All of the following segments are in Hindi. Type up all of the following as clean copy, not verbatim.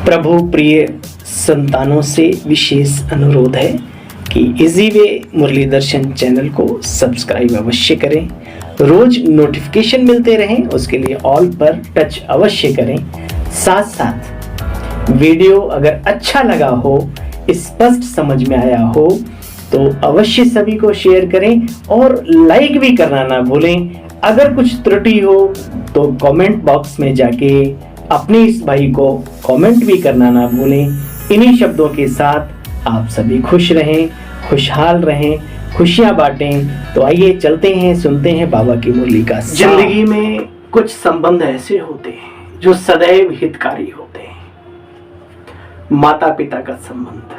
प्रभु प्रिय संतानों से विशेष अनुरोध है कि इजी वे मुरली दर्शन चैनल को सब्सक्राइब अवश्य करें, रोज नोटिफिकेशन मिलते रहें, उसके लिए ऑल पर टच अवश्य करें। साथ साथ वीडियो अगर अच्छा लगा हो, स्पष्ट समझ में आया हो तो अवश्य सभी को शेयर करें और लाइक भी करना ना भूलें। अगर कुछ त्रुटि हो तो कमेंट बॉक्स में जाके अपने इस भाई को कमेंट भी करना ना भूलें। इन्हीं शब्दों के साथ आप सभी खुश रहें, खुशहाल रहें, खुशियां बांटें। तो आइए चलते हैं, सुनते हैं बाबा की मुरली का। जिंदगी में कुछ संबंध ऐसे होते हैं जो सदैव हितकारी होते हैं। माता पिता का संबंध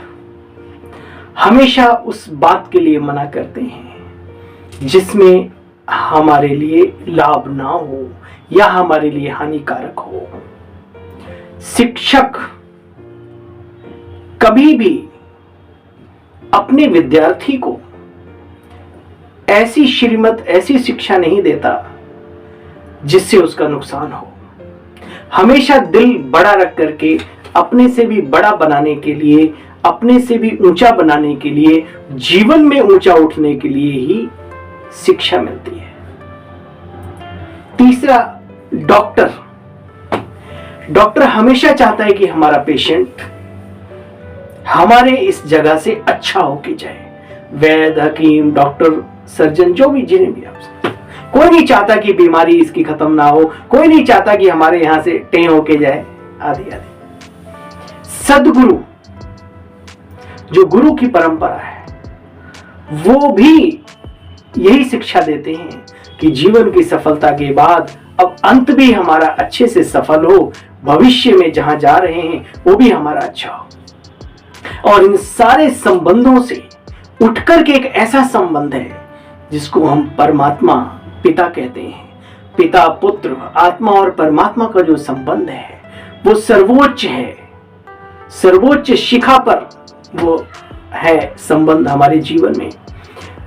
हमेशा उस बात के लिए मना करते हैं जिसमें हमारे लिए लाभ ना हो या हमारे लिए हानिकारक हो। शिक्षक कभी भी अपने विद्यार्थी को ऐसी श्रीमत, ऐसी शिक्षा नहीं देता जिससे उसका नुकसान हो। हमेशा दिल बड़ा रख करके अपने से भी बड़ा बनाने के लिए, अपने से भी ऊंचा बनाने के लिए, जीवन में ऊंचा उठने के लिए ही शिक्षा मिलती है। तीसरा, डॉक्टर हमेशा चाहता है कि हमारा पेशेंट हमारे इस जगह से अच्छा होके जाए। वैद्य, हकीम, डॉक्टर, सर्जन, जो भी, जिन्हें भी आप, कोई नहीं चाहता कि बीमारी इसकी खत्म ना हो, कोई नहीं चाहता कि हमारे यहां से टें होके जाए, आदि आदि। सदगुरु, जो गुरु की परंपरा है, वो भी यही शिक्षा देते हैं कि जीवन की सफलता के बाद अब अंत भी हमारा अच्छे से सफल हो, भविष्य में जहां जा रहे हैं वो भी हमारा अच्छा हो। और इन सारे संबंधों से उठकर के एक ऐसा संबंध है जिसको हम परमात्मा पिता कहते हैं। पिता, पुत्र, आत्मा और परमात्मा का जो संबंध है वो सर्वोच्च है, सर्वोच्च शिखा पर वो है संबंध हमारे जीवन में।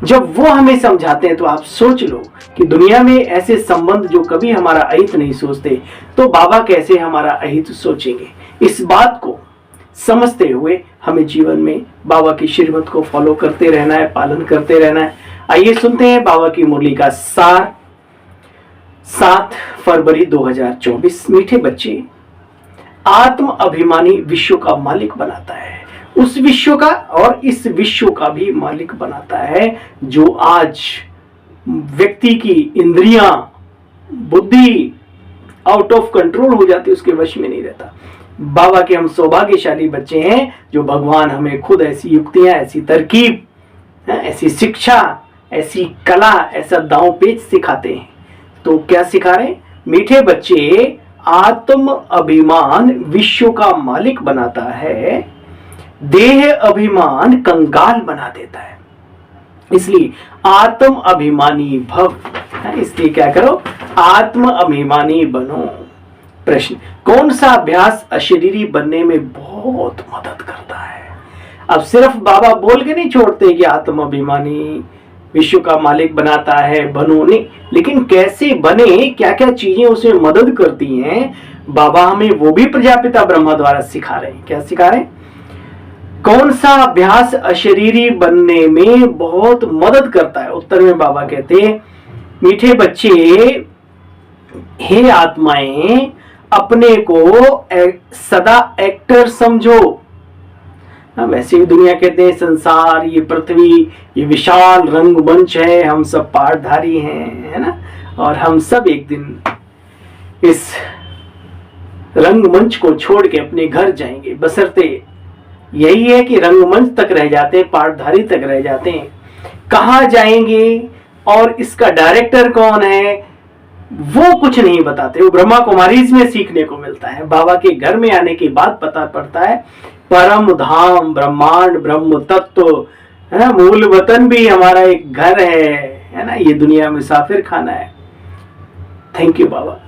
जब वो हमें समझाते हैं तो आप सोच लो कि दुनिया में ऐसे संबंध जो कभी हमारा अहित नहीं सोचते, तो बाबा कैसे हमारा अहित सोचेंगे। इस बात को समझते हुए हमें जीवन में बाबा की श्रीमत को फॉलो करते रहना है, पालन करते रहना है। आइए सुनते हैं बाबा की मुरली का सार। 7 फरवरी 2024। मीठे बच्चे, आत्म अभिमानी विश्व का मालिक बनाता है, उस विश्व का और इस विश्व का भी मालिक बनाता है जो आज व्यक्ति की इंद्रियां, बुद्धि आउट ऑफ कंट्रोल हो जाती है, उसके वश में नहीं रहता। बाबा के हम सौभाग्यशाली बच्चे हैं जो भगवान हमें खुद ऐसी युक्तियां, ऐसी तरकीब, ऐसी शिक्षा, ऐसी कला, ऐसा दांव पेच सिखाते हैं। तो क्या सिखा रहे हैं? मीठे बच्चे, आत्म अभिमान विश्व का मालिक बनाता है, देह अभिमान कंगाल बना देता है। इसलिए आत्म अभिमानी भव, इसलिए क्या करो? आत्म अभिमानी बनो। प्रश्न, कौन सा अभ्यास अशरीरी बनने में बहुत मदद करता है? अब सिर्फ बाबा बोल के नहीं छोड़ते कि आत्म अभिमानी विश्व का मालिक बनाता है, बनो नहीं, लेकिन कैसे बने, क्या क्या चीजें उसे मदद करती हैं, बाबा हमें वो भी प्रजापिता ब्रह्मा द्वारा सिखा रहे हैं। क्या सिखा रहे हैं? कौन सा अभ्यास अशरीरी बनने में बहुत मदद करता है? उत्तर में बाबा कहते हैं, मीठे बच्चे, हे आत्माएं, अपने को सदा एक्टर समझो। वैसे भी दुनिया कहते हैं संसार, ये पृथ्वी, ये विशाल रंगमंच है, हम सब पाठधारी हैं, है ना, और हम सब एक दिन इस रंगमंच को छोड़ के अपने घर जाएंगे। बशर्ते यही है कि रंगमंच तक रह जाते हैं, पाठधारी तक रह जाते हैं। कहाँ जाएंगे और इसका डायरेक्टर कौन है वो कुछ नहीं बताते। वो ब्रह्मा कुमारी में सीखने को मिलता है। बाबा के घर में आने के बाद पता पड़ता है परम धाम, ब्रह्मांड, ब्रह्म तत्व, है ना, मूल वतन भी हमारा एक घर है ना, ये दुनिया मुसाफिर खाना है। थैंक यू बाबा।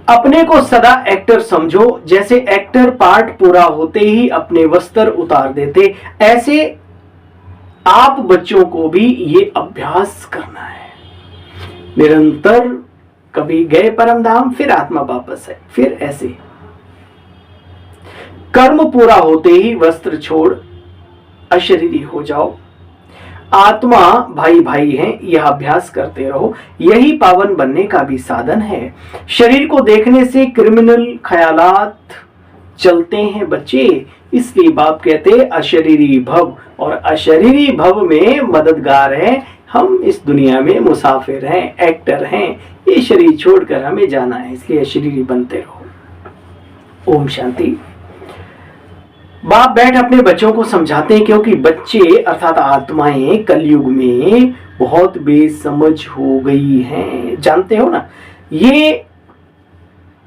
अपने को सदा एक्टर समझो। जैसे एक्टर पार्ट पूरा होते ही अपने वस्त्र उतार देते, ऐसे आप बच्चों को भी ये अभ्यास करना है निरंतर। कभी गए परम धाम, फिर आत्मा वापस है, फिर ऐसे कर्म पूरा होते ही वस्त्र छोड़ अशरीरी हो जाओ। आत्मा भाई भाई है, यह अभ्यास करते रहो, यही पावन बनने का भी साधन है। शरीर को देखने से क्रिमिनल ख्यालात चलते हैं बच्चे, इसलिए बाप कहते अशरीरी भव, और अशरीरी भव में मददगार है। हम इस दुनिया में मुसाफिर हैं, एक्टर हैं, ये शरीर छोड़कर हमें जाना है, इसलिए अशरीरी बनते रहो। ओम शांति। बाप बैठ अपने बच्चों को समझाते हैं, क्योंकि बच्चे अर्थात आत्माएं कलयुग में बहुत बेसमझ हो गई हैं। जानते हो ना, ये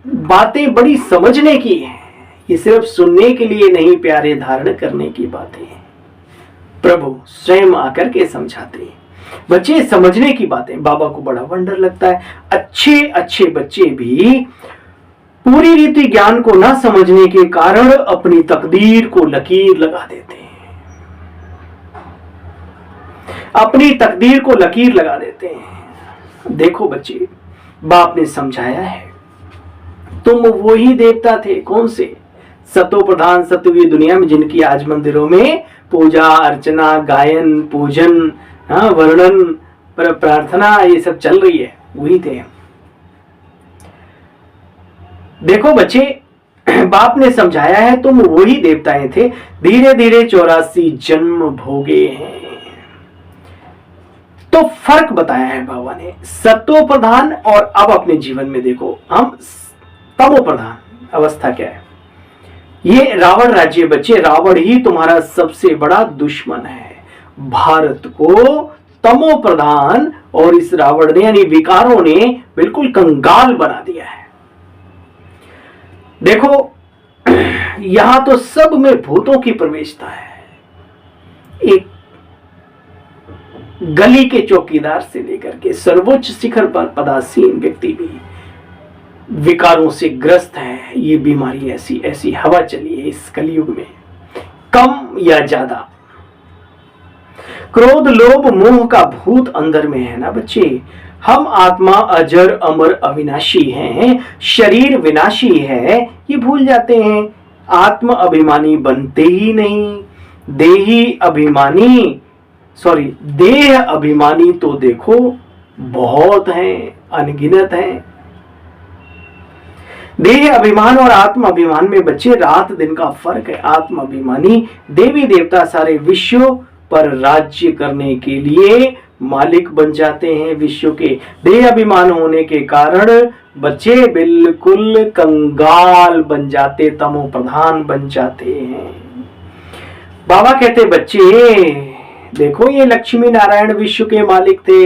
बातें बड़ी समझने की हैं, ये सिर्फ सुनने के लिए नहीं, प्यारे धारण करने की बातें हैं। प्रभु स्वयं आकर के समझाते हैं, बच्चे समझने की बातें। बाबा को बड़ा वंडर लगता है, अच्छे अच्छे बच्चे भी पूरी रीति ज्ञान को न समझने के कारण अपनी तकदीर को लकीर लगा देते हैं, अपनी तकदीर को लकीर लगा देते हैं। देखो बच्चे, बाप ने समझाया है, तुम वही देवता थे, कौन से? सतो प्रधान सतयुगी दुनिया में, जिनकी आज मंदिरों में पूजा अर्चना, गायन, पूजन, वर्णन, प्रार्थना ये सब चल रही है, वही थे। देखो बच्चे, बाप ने समझाया है, तुम वही देवताएं थे, धीरे धीरे 84 जन्म भोगे हैं। तो फर्क बताया है बाबा ने, सतो प्रधान और अब अपने जीवन में देखो हम तमो प्रधान अवस्था क्या है। ये रावण राज्य बच्चे, रावण ही तुम्हारा सबसे बड़ा दुश्मन है। भारत को तमो प्रधान और इस रावण ने यानी विकारों ने बिल्कुल कंगाल बना दिया है। देखो यहां तो सब में भूतों की प्रवेशता है। एक गली के चौकीदार से लेकर के सर्वोच्च शिखर पर पदासीन व्यक्ति भी विकारों से ग्रस्त है। ये बीमारी ऐसी ऐसी हवा चली है इस कलयुग में, कम या ज्यादा। क्रोध लोभ मोह का भूत अंदर में है ना बच्चे। हम आत्मा अजर अमर अविनाशी हैं, शरीर विनाशी है, ये भूल जाते हैं। आत्म अभिमानी बनते ही नहीं, देह अभिमानी तो देखो बहुत हैं, अनगिनत हैं। देह अभिमान और आत्म अभिमान में बच्चे रात दिन का फर्क है। आत्म अभिमानी देवी देवता सारे विश्व पर राज्य करने के लिए मालिक बन जाते हैं विश्व के। देह अभिमान होने के कारण बच्चे बिल्कुल कंगाल बन जाते, तमो प्रधान बन जाते हैं। बाबा कहते बच्चे देखो ये लक्ष्मी नारायण विश्व के मालिक थे।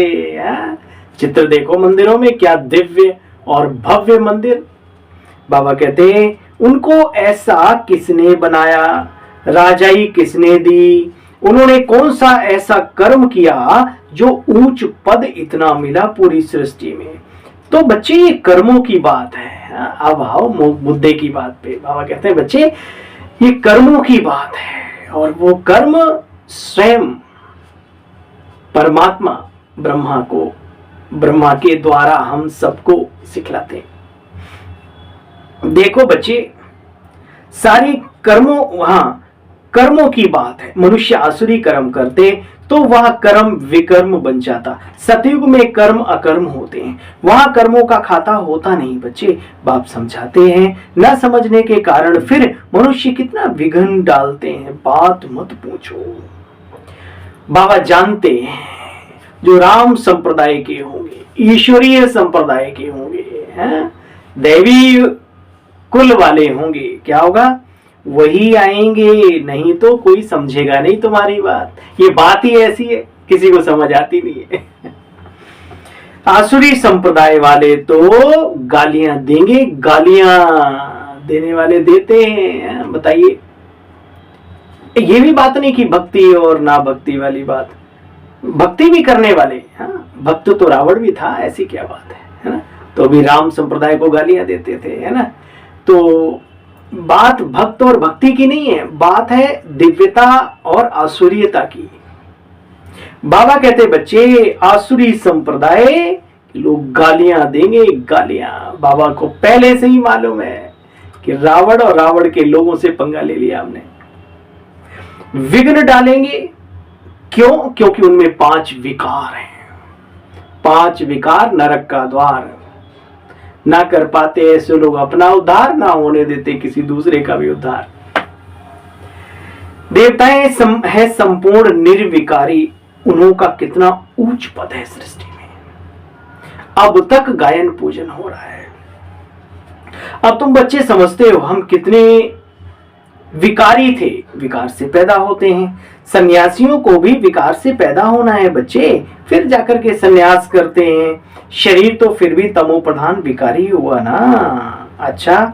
चित्र देखो मंदिरों में, क्या दिव्य और भव्य मंदिर। बाबा कहते उनको ऐसा किसने बनाया, राजाई किसने दी, उन्होंने कौन सा ऐसा कर्म किया जो ऊंच पद इतना मिला पूरी सृष्टि में। तो बच्चे ये कर्मों की बात है। अब आओ मुद्दे की बात पे। बाबा कहते हैं बच्चे ये कर्मों की बात है, और वो कर्म स्वयं परमात्मा ब्रह्मा के द्वारा हम सबको सिखलाते हैं। देखो बच्चे सारी कर्मों की बात है। मनुष्य आसुरी कर्म करते तो वह कर्म विकर्म बन जाता। सतयुग में कर्म अकर्म होते हैं, वहां कर्मों का खाता होता नहीं बच्चे। बाप समझाते हैं, न समझने के कारण फिर मनुष्य कितना विघ्न डालते हैं, बात मत पूछो। बाबा जानते हैं जो राम संप्रदाय के होंगे, ईश्वरीय संप्रदाय के होंगे, दैवी कुल वाले होंगे, क्या होगा वही आएंगे, नहीं तो कोई समझेगा नहीं तुम्हारी बात। ये बात ही ऐसी है, किसी को समझ आती नहीं है। आसुरी संप्रदाय वाले तो गालियां देंगे, गालियां देने वाले देते हैं। बताइए, ये भी बात नहीं कि भक्ति और ना भक्ति वाली बात, भक्ति भी करने वाले। भक्त तो रावण भी था, ऐसी क्या बात है ना। तो भी राम संप्रदाय को गालियां देते थे, है ना। तो बात भक्त और भक्ति की नहीं है, बात है दिव्यता और आसुरीयता की। बाबा कहते बच्चे आसुरी संप्रदाय लोग गालियां देंगे, गालियां। बाबा को पहले से ही मालूम है कि रावण और रावण के लोगों से पंगा ले लिया हमने। विघ्न डालेंगे, क्यों? क्योंकि उनमें 5 विकार हैं। 5 विकार नरक का द्वार, ना कर पाते ऐसे लोग अपना उद्धार, ना होने देते किसी दूसरे का भी उद्धार। देवताएं है संपूर्ण निर्विकारी, उन्हों का कितना ऊंच पद है सृष्टि में। अब तक गायन पूजन हो रहा है। अब तुम बच्चे समझते हो हम कितने विकारी थे, विकार से पैदा होते हैं। सन्यासियों को भी विकार से पैदा होना है बच्चे, फिर जाकर के सन्यास करते हैं। शरीर तो फिर भी तमो प्रधान विकारी हुआ ना। अच्छा,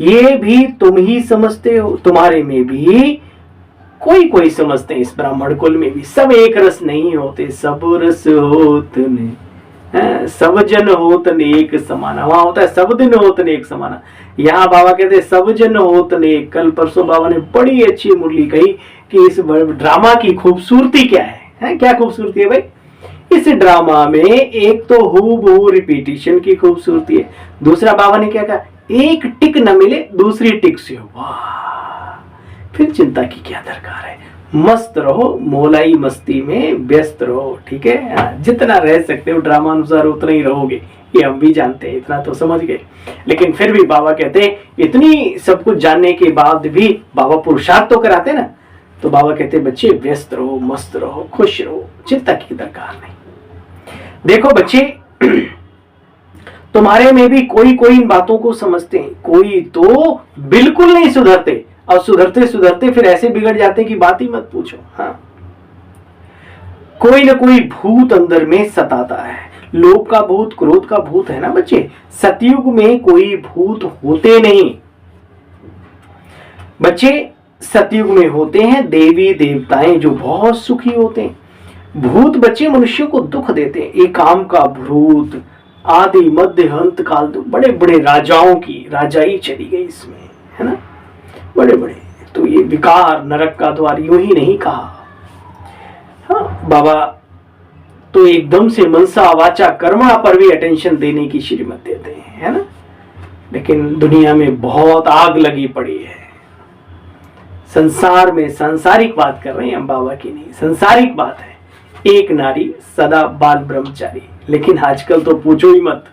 ये भी तुम ही समझते हो, तुम्हारे में भी कोई कोई समझते हैं, इस ब्राह्मण कुल में भी सब एक रस नहीं होते। सब रस होत ने, सब जन होत ने एक समाना। वहां होता है सब दिन होत ने एक समाना, यहाँ बाबा कहते हैं सब जन होत ने। कल परसों बाबा ने बड़ी अच्छी मुरली कही कि इस ड्रामा की खूबसूरती क्या है? क्या खूबसूरती है भाई इस ड्रामा में? एक तो हूबहू रिपीटिशन की खूबसूरती है, दूसरा बाबा ने क्या कहा, एक टिक न मिले दूसरी टिक से हो। वाह, फिर चिंता की क्या दरकार है? मस्त रहो, मोलाई मस्ती में व्यस्त रहो, ठीक है? जितना रह सकते हो ड्रामा अनुसार उतना ही रहोगे, ये हम भी जानते हैं, इतना तो समझ गए। लेकिन फिर भी बाबा कहते हैं इतनी सब कुछ जानने के बाद भी बाबा पुरुषार्थ तो कराते ना, तो बाबा कहते हैं बच्चे व्यस्त रहो, मस्त रहो, खुश रहो, चिंता की दरकार नहीं। देखो बच्चे, तुम्हारे में भी कोई कोई इन बातों को समझते हैं, कोई तो बिल्कुल नहीं सुधरते, और सुधरते सुधरते फिर ऐसे बिगड़ जाते कि बात ही मत पूछो। हाँ, कोई ना कोई भूत अंदर में सताता है। लोभ का भूत, क्रोध का भूत है ना बच्चे। सतयुग में कोई भूत होते नहीं बच्चे, सतयुग में होते हैं देवी देवताएं जो बहुत सुखी होते हैं। भूत बच्चे मनुष्यों को दुख देते हैं। एक काम का भूत, आदि मध्य अंत काल, तो बड़े बड़े राजाओं की राजाई चली गई इसमें, है ना, बड़े बड़े। तो ये विकार नरक का द्वार यूं ही नहीं कहा। हाँ, बाबा तो एकदम से मनसा वाचा कर्मा पर भी अटेंशन देने की श्रीमत देते हैं, है ना। लेकिन दुनिया में बहुत आग लगी पड़ी है। संसार में सांसारिक बात कर रहे हैं हम, बाबा की नहीं, सांसारिक बात है। एक नारी सदा बाल ब्रह्मचारी, लेकिन आजकल तो पूछो ही मत।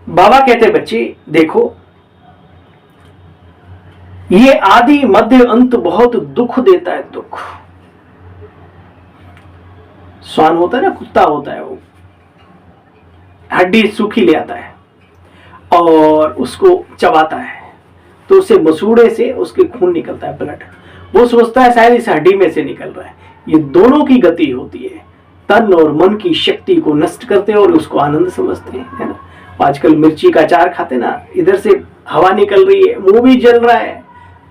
बाबा कहते बच्चे देखो, ये आदि मध्य अंत बहुत दुख देता है। दुख, स्वान होता है ना, कुत्ता होता है, वो हड्डी सूखी ले आता है और उसको चबाता है, तो उससे मसूड़े से उसके खून निकलता है, ब्लड। वो सोचता है शायद इस हड्डी में से निकल रहा है। ये दोनों की गति होती है, तन और मन की शक्ति को नष्ट करते हैं और उसको आनंद समझते हैं, है ना। आजकल मिर्ची का अचार खाते ना, इधर से हवा निकल रही है, मुंह भी जल रहा है,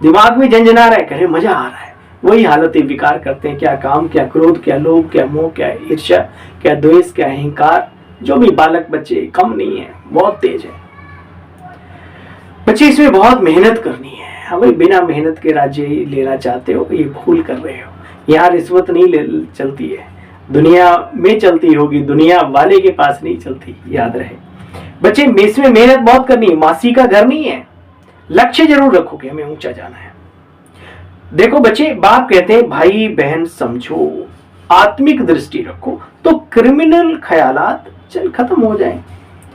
दिमाग भी झंझना रहा है, कहे मजा आ रहा है। वही हालत विकार करते हैं। क्या काम, क्या क्रोध, क्या लोभ, क्या मोह, क्या ईर्ष्या, क्या द्वेष, क्या अहंकार। जो भी बालक बच्चे कम नहीं है, बहुत तेज है बच्चे। इसमें बहुत मेहनत करनी है। भाई बिना मेहनत के राज्य लेना चाहते हो, ये भूल कर रहे हो। यहाँ रिश्वत नहीं चलती है, दुनिया में चलती होगी, दुनिया वाले के पास नहीं चलती, याद रहे बच्चे। इसमें मेहनत बहुत करनी है, मासी का घर नहीं है। लक्ष्य जरूर रखो कि हमें ऊंचा जाना है। देखो बच्चे, बाप कहते हैं भाई बहन समझो, आत्मिक दृष्टि रखो तो क्रिमिनल ख्यालात चल खत्म हो जाए।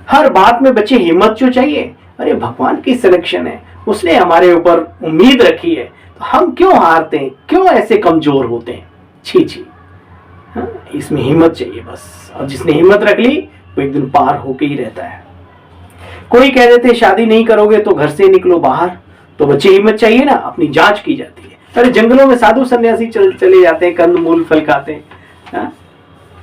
हर बात में बच्चे हिम्मत जो चाहिए। अरे भगवान की सिलेक्शन है, उसने हमारे ऊपर उम्मीद रखी है, तो हम क्यों हारते हैं, क्यों ऐसे कमजोर होते हैं? छी छी, इसमें हिम्मत चाहिए बस। और जिसने हिम्मत रख ली वो एक दिन पार होके ही रहता है। कोई कह देते शादी नहीं करोगे तो घर से निकलो बाहर, तो बच्चे हिम्मत चाहिए ना, अपनी जांच की जाती है। अरे जंगलों में साधु सन्यासी चले जाते हैं, कंद मूल फल खाते हैं।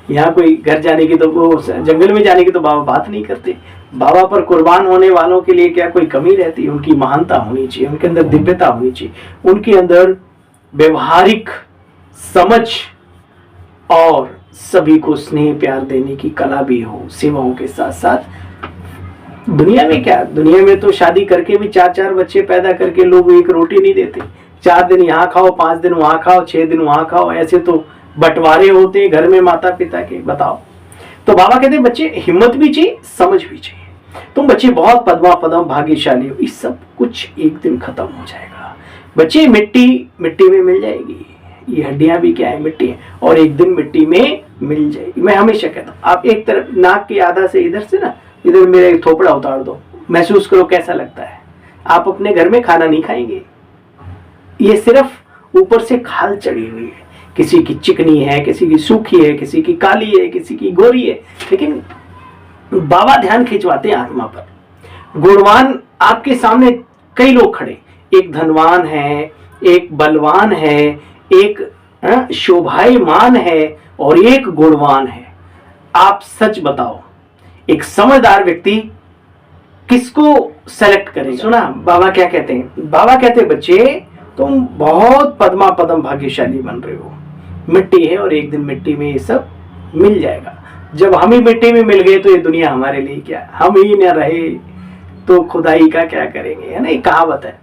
यहाँ कोई घर जाने की तो, वो जंगल में जाने की तो बाबा बात नहीं करते। बाबा पर कुर्बान होने वालों के लिए क्या कोई कमी रहती है? उनकी महानता होनी चाहिए, उनके अंदर दिव्यता होनी चाहिए, उनके अंदर व्यवहारिक समझ और सभी को स्नेह प्यार देने की कला भी हो, सेवाओं के साथ साथ। दुनिया में क्या, दुनिया में तो शादी करके भी 4-4 बच्चे पैदा करके लोग एक रोटी नहीं देते। 4 दिन यहाँ खाओ, 5 दिन वहां खाओ, 6 दिन वहां खाओ, ऐसे तो बंटवारे होते घर में माता पिता के। बताओ। तो बाबा कहते बच्चे हिम्मत भी चाहिए, समझ भी चाहिए। तुम बच्चे बहुत पद्मा पदम भाग्यशाली हो, इस सब कुछ एक दिन खत्म हो जाएगा। बच्चे मिट्टी मिट्टी में मिल जाएगी, ये हड्डियां भी क्या है, मिट्टी है, और एक दिन मिट्टी में मिल जाएगी। मैं हमेशा कहता हूँ आप एक तरफ नाक के आधा से इधर से ना इधर मेरे थोपड़ा उतार दो, महसूस करो कैसा लगता है। आप अपने घर में खाना नहीं खाएंगे, ये सिर्फ ऊपर से खाल चढ़ी हुई है, किसी की चिकनी है, किसी की सूखी है, किसी की काली है, किसी की गोरी है, लेकिन बाबा ध्यान खिंचवाते हैं आत्मा पर। गुणवान आपके सामने कई लोग खड़े, एक धनवान है, एक बलवान है, एक शोभायमान है और एक गुणवान है। आप सच बताओ एक समझदार व्यक्ति किसको सेलेक्ट करेगा? सुना बाबा क्या कहते हैं? बाबा कहते हैं बच्चे तुम बहुत पद्मा पदम भाग्यशाली बन रहे हो, मिट्टी है और एक दिन मिट्टी में ये सब मिल जाएगा। जब हम ही मिट्टी में मिल गए तो ये दुनिया हमारे लिए क्या, हम ही न रहे तो खुदाई का क्या करेंगे, है ना, एक कहावत है।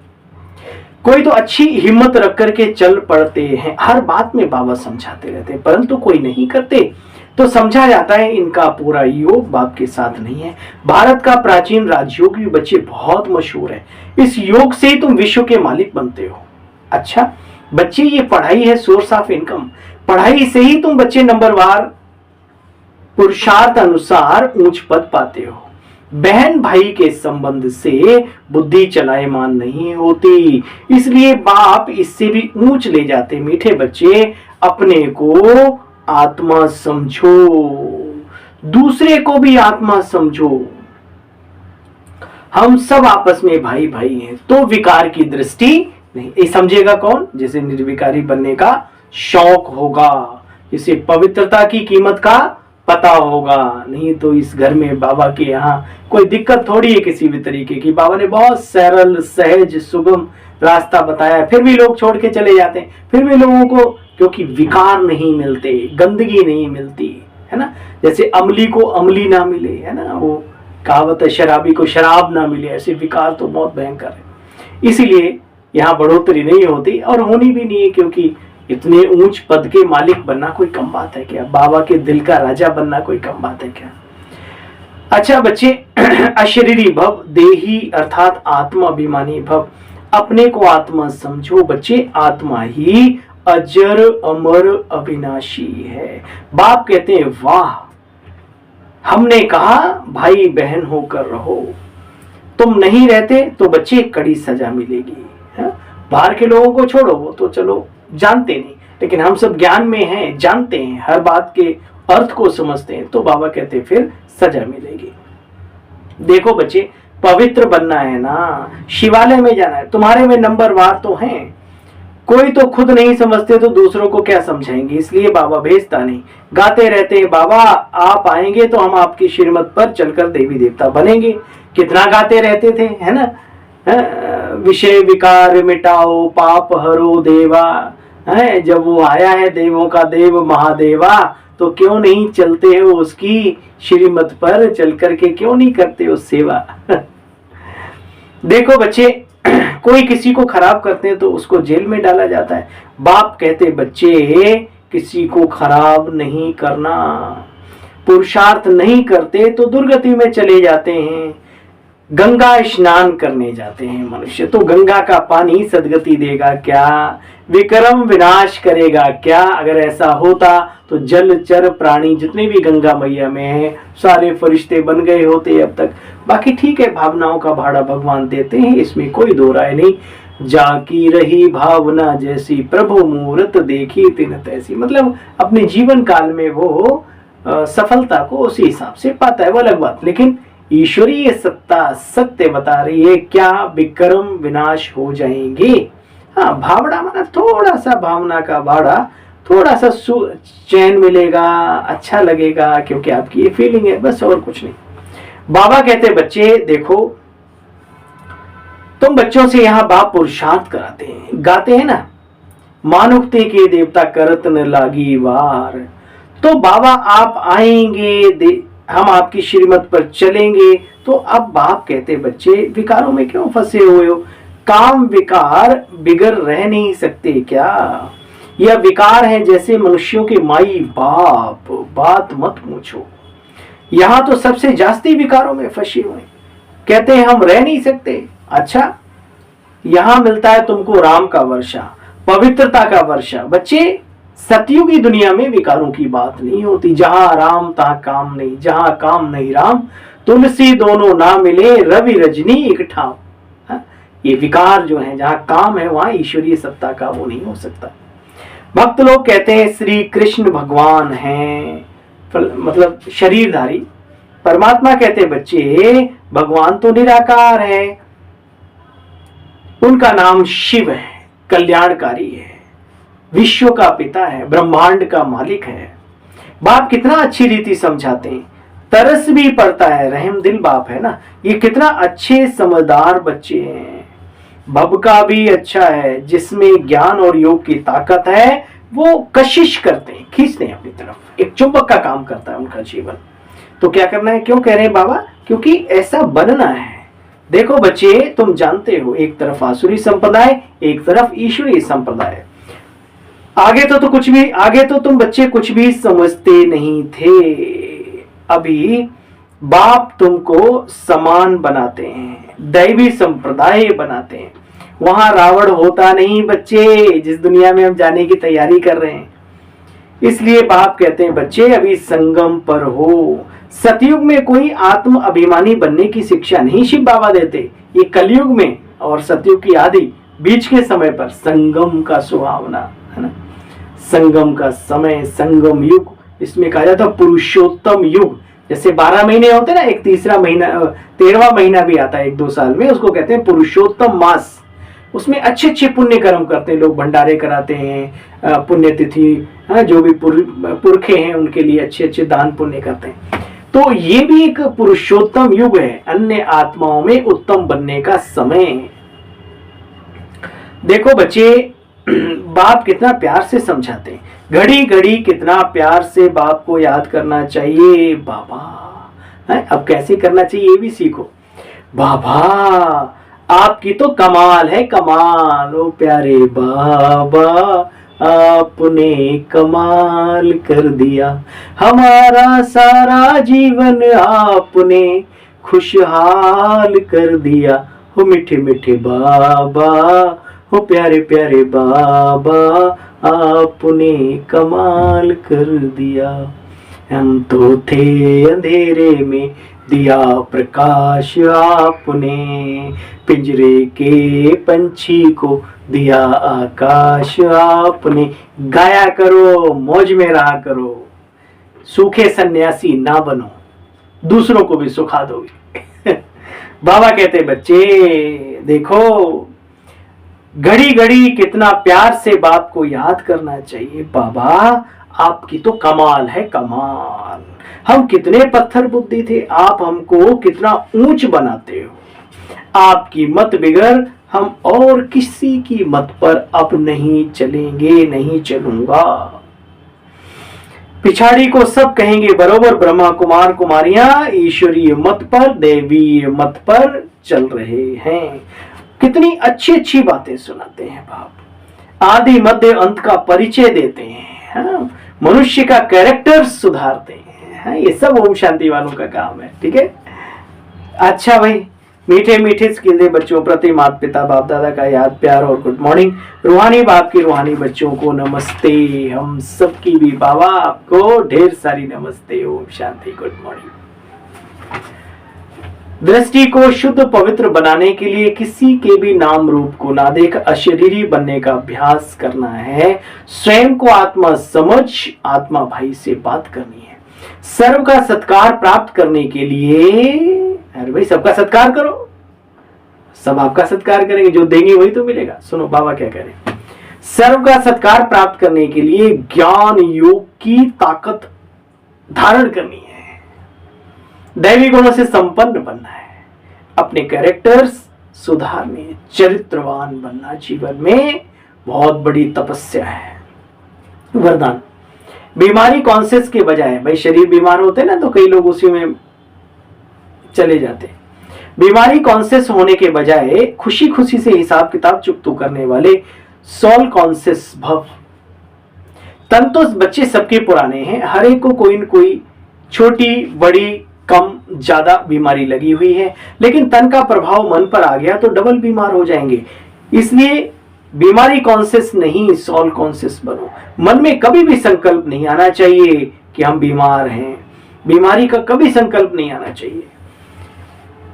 कोई तो अच्छी हिम्मत रख करके चल पड़ते हैं, हर बात में बाबा समझाते रहते हैं, परंतु कोई नहीं करते तो समझा जाता है इनका पूरा योग बाप के साथ नहीं है। भारत का प्राचीन राजयोग भी बच्चे बहुत मशहूर है, इस योग से ही तुम विश्व के मालिक बनते हो। अच्छा बच्चे ये पढ़ाई है सोर्स ऑफ इनकम, पढ़ाई से ही तुम बच्चे नंबरवार पुरुषार्थ अनुसार ऊंच पद पाते हो। बहन भाई के संबंध से बुद्धि चलायमान नहीं होती, इसलिए बाप इससे भी ऊंच ले जाते। मीठे बच्चे अपने को आत्मा समझो, दूसरे को भी आत्मा समझो। हम सब आपस में भाई भाई हैं, तो विकार की दृष्टि नहीं। ये समझेगा कौन? जिसे निर्विकारी बनने का शौक होगा, इसे पवित्रता की कीमत का पता होगा। नहीं तो इस घर में बाबा के यहाँ कोई दिक्कत थोड़ी है किसी भी तरीके की। बाबा ने बहुत सरल सहज सुगम रास्ता बताया, फिर भी लोग छोड़ के चले जाते हैं, फिर भी लोगों को क्योंकि विकार नहीं मिलते, गंदगी नहीं मिलती, है ना। जैसे अमली को अमली ना मिले, है ना, वो कहावत है, शराबी को शराब ना मिले, ऐसे विकार तो बहुत भयंकर है। इसीलिए यहाँ बढ़ोतरी नहीं होती और होनी भी नहीं है, क्योंकि इतने ऊंच पद के मालिक बनना कोई कम बात है क्या? बाबा के दिल का राजा बनना कोई कम बात है क्या? अच्छा बच्चे, अशरीरी भव, देही अर्थात आत्मा अभिमानी भव, अपने को आत्मा समझो। बच्चे आत्मा ही अजर अमर अविनाशी है। बाप कहते हैं वाह, हमने कहा भाई बहन होकर रहो, तुम नहीं रहते तो बच्चे कड़ी सजा मिलेगी। बाहर के लोगों को छोड़ो, वो तो चलो जानते नहीं, लेकिन हम सब ज्ञान में हैं, जानते हैं, हर बात के अर्थ को समझते हैं, तो बाबा कहते हैं फिर सजा मिलेगी। देखो बच्चे, पवित्र बनना है ना, शिवालय में जाना है, तुम्हारे में नंबरवार तो हैं, कोई तो खुद नहीं समझते तो दूसरों को क्या समझाएंगे, इसलिए बाबा भेजता नहीं। गाते रहते हैं बाबा आप आएंगे तो हम आपकी श्रीमत पर चलकर देवी देवता बनेंगे। कितना गाते रहते थे, है ना, विषय विकार मिटाओ पाप हरो देवा, है जब वो आया है देवों का देव महादेवा, तो क्यों नहीं चलते हो उसकी श्रीमत पर, चल करके क्यों नहीं करते हो सेवा। देखो बच्चे, कोई किसी को खराब करते हैं तो उसको जेल में डाला जाता है। बाप कहते बच्चे किसी को खराब नहीं करना, पुरुषार्थ नहीं करते तो दुर्गति में चले जाते हैं। गंगा स्नान करने जाते हैं मनुष्य, तो गंगा का पानी सदगति देगा क्या, विक्रम विनाश करेगा क्या? अगर ऐसा होता तो जलचर प्राणी जितने भी गंगा मैया में हैं सारे फरिश्ते बन गए होते अब तक। बाकी ठीक है, भावनाओं का भाड़ा भगवान देते हैं, इसमें कोई दो राय नहीं। जाकी रही भावना जैसी प्रभु मूर्त देखी तिन तैसी, मतलब अपने जीवन काल में वो सफलता को उसी हिसाब से पाता है, वो अलग बात। लेकिन ईश्वरीय सत्ता सत्य बता रही है क्या विक्रम विनाश हो जाएंगे। हाँ, भावना माना थोड़ा सा भावना का भाड़ा, थोड़ा सा चैन मिलेगा, अच्छा लगेगा, क्योंकि आपकी ये फीलिंग है, बस और कुछ नहीं। बाबा कहते बच्चे देखो, तुम बच्चों से यहाँ बाप पुरुषार्थ कराते हैं, गाते हैं ना, मानुक्ति के देवता करत न लागी वार। तो बाबा आप आएंगे, हम आपकी श्रीमत पर चलेंगे, तो अब बाप कहते बच्चे विकारों में क्यों फंसे हुए हो? काम विकार बिगड़ रह नहीं सकते क्या? यह विकार है जैसे मनुष्यों के माई बाप, बात मत पूछो। यहाँ तो सबसे जास्ती विकारों में फंसे हुए। कहते हैं हम रह नहीं सकते। अच्छा, यहां मिलता है तुमको राम का वर्षा, पवित्रता का वर्षा। बच्चे, सतयुग की दुनिया में विकारों की बात नहीं होती। जहां राम तहां काम नहीं, जहां काम नहीं राम, तुलसी दोनों ना मिले, रवि रजनी एक ठाम। ये विकार जो है, जहां काम है वहां ईश्वरीय सत्ता का वो नहीं हो सकता। भक्त लोग कहते हैं श्री कृष्ण भगवान हैं, मतलब शरीरधारी। परमात्मा कहते हैं बच्चे भगवान तो निराकार है, उनका नाम शिव है, कल्याणकारी है, विश्व का पिता है, ब्रह्मांड का मालिक है। बाप कितना अच्छी रीति समझाते हैं, तरस भी पड़ता है, रहम दिल बाप है ना। ये कितना अच्छे समझदार बच्चे हैं। भव का भी अच्छा है, जिसमें ज्ञान और योग की ताकत है, वो कशिश करते हैं, खींचते हैं अपनी तरफ, एक चुंबक का काम करता है उनका जीवन। तो क्या करना है, क्यों कह रहे हैं बाबा, क्योंकि ऐसा बनना है। देखो बच्चे, तुम जानते हो एक तरफ आसुरी संप्रदाय, एक तरफ ईश्वरीय संप्रदाय। आगे तो कुछ भी, आगे तो तुम बच्चे कुछ भी समझते नहीं थे। अभी बाप तुमको समान बनाते हैं, दैवी संप्रदाय बनाते हैं। वहां रावण होता नहीं बच्चे, जिस दुनिया में हम जाने की तैयारी कर रहे हैं। इसलिए बाप कहते हैं बच्चे अभी संगम पर हो। सतयुग में कोई आत्म अभिमानी बनने की शिक्षा नहीं शिव बाबा देते। ये कलयुग में और सतयुग की आदि बीच के समय पर संगम का सुहावना है ना, संगम का समय, संगम युग। इसमें कहा जाता है पुरुषोत्तम युग। जैसे 12 महीने होते ना, एक तीसरा महीना 13वां महीना भी आता है 1-2 साल में, उसको कहते हैं पुरुषोत्तम मास। उसमें अच्छे अच्छे पुण्य कर्म करते हैं लोग, भंडारे कराते हैं, पुण्यतिथि, जो भी पुरखे हैं उनके लिए अच्छे अच्छे दान पुण्य करते हैं। तो ये भी एक पुरुषोत्तम युग है, अन्य आत्माओं में उत्तम बनने का समय। देखो बच्चे, बाप कितना प्यार से समझाते हैं, घड़ी घड़ी कितना प्यार से बाप को याद करना चाहिए। बाबा अब कैसे करना चाहिए ये भी सीखो। बाबा आपकी तो कमाल है, कमाल, ओ प्यारे बाबा आपने कमाल कर दिया, हमारा सारा जीवन आपने खुशहाल कर दिया। हो मीठे मीठे बाबा, हो प्यारे प्यारे बाबा आपने कमाल कर दिया। हम तो थे अंधेरे में, दिया प्रकाश आपने, पिंजरे के पंछी को दिया आकाश आपने। गाया करो, मौज में रहा करो, सूखे सन्यासी ना बनो, दूसरों को भी सुखा दोगे। बाबा कहते बच्चे देखो, घड़ी घड़ी कितना प्यार से बाप को याद करना चाहिए। बाबा आपकी तो कमाल है, कमाल। हम कितने पत्थर बुद्धि थे, आप हमको कितना ऊंच बनाते हो। आपकी मत बिगड़, हम और किसी की मत पर अब नहीं चलेंगे, नहीं चलूंगा। पिछाड़ी को सब कहेंगे बरोबर, ब्रह्मा कुमार कुमारियां ईश्वरीय मत पर, दैवीय मत पर चल रहे हैं। कितनी अच्छी अच्छी बातें सुनाते हैं बाप, आदि मध्य अंत का परिचय देते हैं, मनुष्य का कैरेक्टर सुधारते हैं। ये सब ओम शांति वालों का काम है, ठीक है। अच्छा भाई, मीठे मीठे स्किल बच्चों प्रति माता पिता बाप दादा का याद प्यार और गुड मॉर्निंग। रूहानी बाप की रूहानी बच्चों को नमस्ते। हम सब की भी बाबा आपको ढेर सारी नमस्ते। Om Shanti, good morning. दृष्टि को शुद्ध पवित्र बनाने के लिए किसी के भी नाम रूप को ना देख अशरीरी बनने का अभ्यास करना है। स्वयं को आत्मा समझ आत्मा भाई से बात करनी है। सर्व का सत्कार प्राप्त करने के लिए, अरे भाई सबका सत्कार करो, सब आपका सत्कार करेंगे, जो देंगे वही तो मिलेगा। सुनो बाबा क्या कह रहे हैं, सर्व का सत्कार प्राप्त करने के लिए ज्ञान योग की ताकत धारण करनी है, दैवी गुणों से संपन्न बनना है, अपने कैरेक्टर्स सुधारने, चरित्रवान बनना जीवन में बहुत बड़ी तपस्या है। वरदान, बीमारी कॉन्शियस के बजाय, भाई शरीर बीमार होते हैं ना तो कई लोग उसी में चले जाते हैं। बीमारी कॉन्शियस होने के बजाय खुशी खुशी से हिसाब किताब चुकतू करने वाले सोल कॉन्शियस भव। तन तो बच्चे सबके पुराने हैं, हर एक को कोई न कोई छोटी बड़ी कम ज्यादा बीमारी लगी हुई है, लेकिन तन का प्रभाव मन पर आ गया तो डबल बीमार हो जाएंगे। इसलिए बीमारी कॉन्शियस नहीं, सॉल कॉन्शियस बनो। मन में कभी भी संकल्प नहीं आना चाहिए कि हम बीमार हैं, बीमारी का कभी संकल्प नहीं आना चाहिए,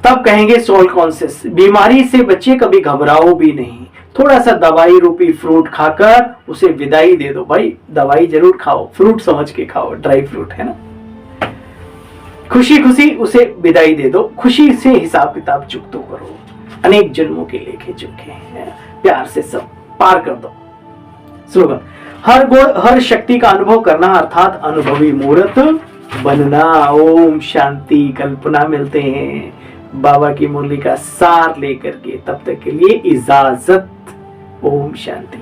तब कहेंगे सोल कॉन्शियस। बीमारी से बच्चे कभी घबराओ भी नहीं, थोड़ा सा दवाई रूपी फ्रूट खाकर उसे विदाई दे दो। भाई दवाई जरूर खाओ, फ्रूट समझ के खाओ, ड्राई फ्रूट है ना, खुशी खुशी उसे विदाई दे दो, खुशी से हिसाब किताब चुकतो करो, अनेक जन्मों के लेखे जोखे हैं, प्यार से सब पार कर दो। स्लोगन, हर गुण हर शक्ति का अनुभव करना अर्थात अनुभवी मूर्त बनना। ओम शांति। कल्पना मिलते हैं बाबा की मुरली का सार लेकर के, तब तक के लिए इजाजत। ओम शांति।